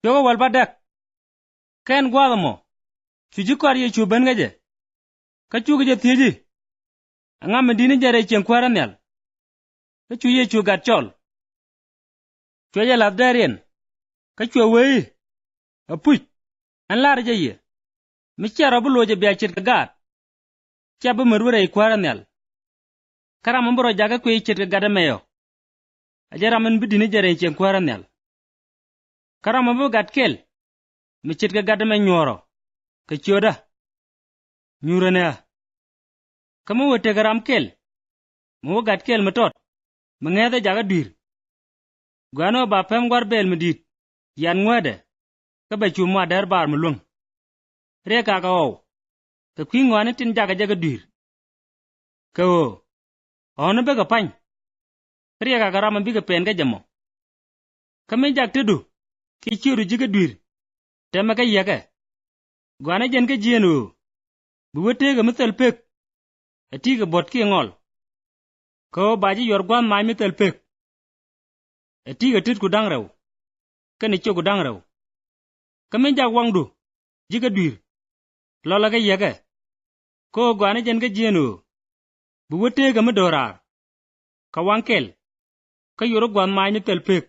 Yoga walba dek. Ken gwada mo. Chuji kwar ye chu ben gaje. Ka chu gaje thieji. Anga medini jare chen kwara nyal. Ka chu ye chu gat chol. Chwe ye lab darien. Ka chwe wei. Apuch. An lar je ye. Micha rabu loje biya chit ka gat. Chabu merwere ye kwara nyal. Kara mambro jaga kwe chit ka gada meyo. Ajara men bidini jare chen kwara nyal. Kara mambo gat kel. Michit ka gada me nyoro. Ka choda. Nyurane a. Kamu wote garam kel. Mu gat kel matot. Mengeda jaga dir. Gwano ba pem gwar bel medit. Yan ngwede. Ka ba chu ma dar bar mulung. Re ka ka o. Ka kwi ngwane tin jaga jaga dir. Ka o. Ono be ka pany. Re ka garam bi ka pen ka jamo. Kame jak tudu. Ki chiru jiga dir. Tema ka yaka. Gwana jen ka jienu. Buwete ga mital pek. Ati ga bot ki ngol. Ko baji yor gwan mai mital pek. Ati ga tit ku dang raw. Kani cho ku dang raw. Kame jak wangdu. Jiga dir. Lola ka yaka. Ko gwana jen ka jienu. Buwete ga midorar. Ka wangkel. Ka yor gwan mai mital pek.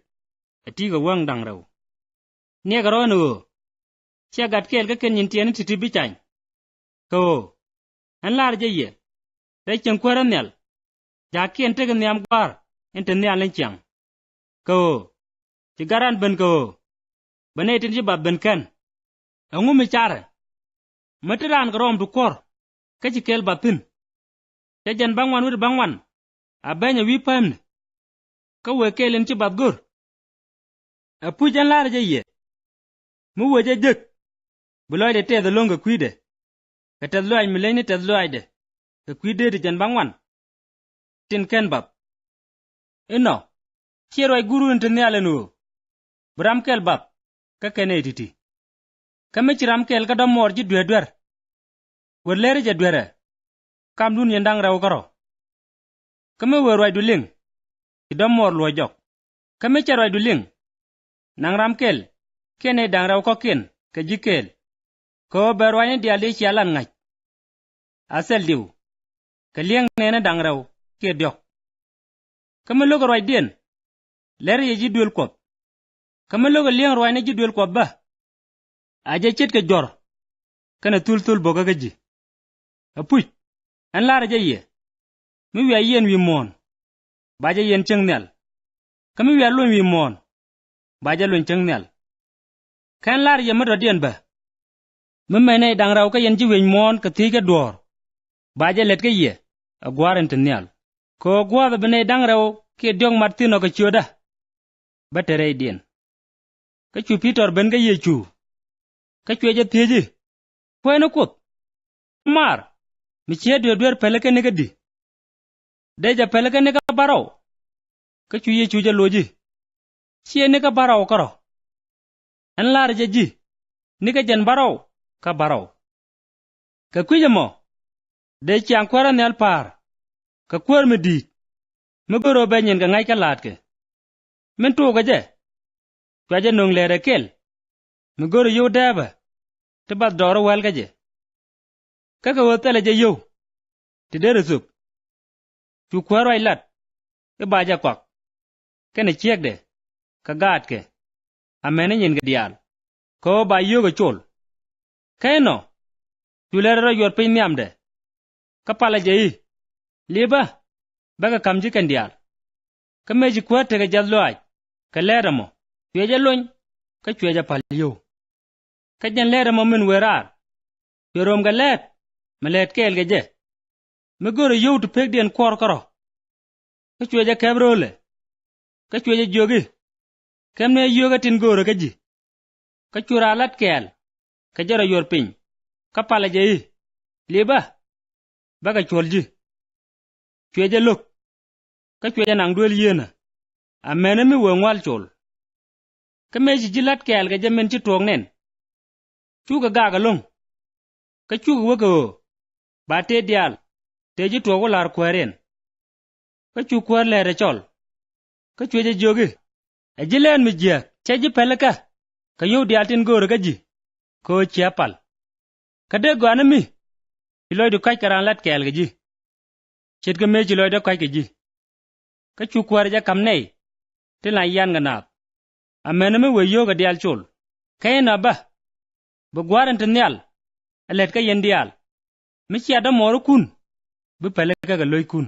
Ati ga wang dang raw. Nia ka rono. Chia gat kel ka ken yin tiyan titi bichany. Ko. An lar je ye. Rai chen kwara nyal. Jaki ente ka nyam gwar. Ente nyal len chang. Ko. Chigaran ben ko. Bane itin jibab ben ken. Angu mi chare. Matiran ka rom du kor. Ka chikel batin. Chajan bangwan wud bangwan. Abenya wipamne. Ka wekelin chibab gur. Apujan lar je ye. Mu weje jek. Buloy de te the longa kwide. Ka te loy mileni te loy de. Ka kwide de jan bangwan. Tin ken bab. Ino. Chiroi guru inte nyale nu. Bram kel bab. Ka kene titi. Kame chiram kel ka damor ji dwer. Werleri je dwere. Kam dun yendang raw karo. Kame werwai du ling. Ki damor luo jok. Kame charwai du ling. Nang ram kel. Kene dang raw kokin. Ka jikel. Ko berwani diali chialan ngach. Asel diw. Ka liang nene dang raw. Ke diok. Kame logo roi dien. Leri ye ji duel kop. Kame logo liang roi ne ji duel kop ba. Aja chet ke jor. Kana tul boga gaji. Apuch. An lara je ye. Mi wia yen wi mon. Baja yen cheng nel. Kame wia lun wi mon. Baja lun cheng nel. Kan lar ye mado dien ba. Mene dang raw ka yen ji wen mon ka ti ka dor. Baja let ka ye. Agwaren ten nel. Ko gwada bene dang raw ke diong martino ka choda. Batere dien. Ka chu Peter ben ka ye chu. Ka chweje thieji. Pweno kut. Mar. Mi chie dwer peleke nega di. Deja peleke nega baraw. Ka chu ye chu ja loji. Chie nega baraw karo. An lar je ji. Nika jen baraw. Ka baraw. Ka kwije mo. De chiang kwara nyal par. Ka kwar me di. Me goro benyin ka ngai ka lat ke. Men tu ka je. Kwaje nung lere kel. Me goro yu deba. Tibat doro wel ka je. Kaka wotele je yu. Tidere sup. Chu kwaro ay lat. E baja kwak. Kene chiek de. Ka gat ke. Amene nyin ka dial. Ko ba yu ka chul. Kaino. Chu lere ro yor pin niam de. Ka pala je yi. Liba. Baka kamji kan dial. Ka meji kwate ka jadlo ay. Ka lere mo. Chweja luny. Ka chweja pal yu. Ka jen lere mo min werar. Yorom ga let. Malet kel ga je. Megoro yu tu pek dien kwar karo. Ka chweja kebrole. Ka chweja jogi. Kemne yoga tin goro ka ji. Ka chura lat kel. Ka jara yor piny. Ka pala je yi. Liba. Baka chwal ji. Chweja luk. Ka chweja nang duel yena. Amene mi wengwal chul. Ka meji jilat kel ga jamin chi tuong nen. Chuka gaga lung. Ka chuka waka o. Ba te dial. Te ji tuogo lar kwaren. Ka chu kwar lere chol. Ka chweja jogi. Ajilen mi jia. Che ji pelaka. ka yu dial tin gor ga ji ko chiapal ka de gwana mi iloy du kai karan lat kel ga ji chet ga me ji loy do kai ga ji ka chu kwar ja kam nei tin la yan ga nap amene me we yo ga dial chul kay na ba bu gwaran tin nyal alet ka yen dial mi chia da moro kun bu pele ka ga loy kun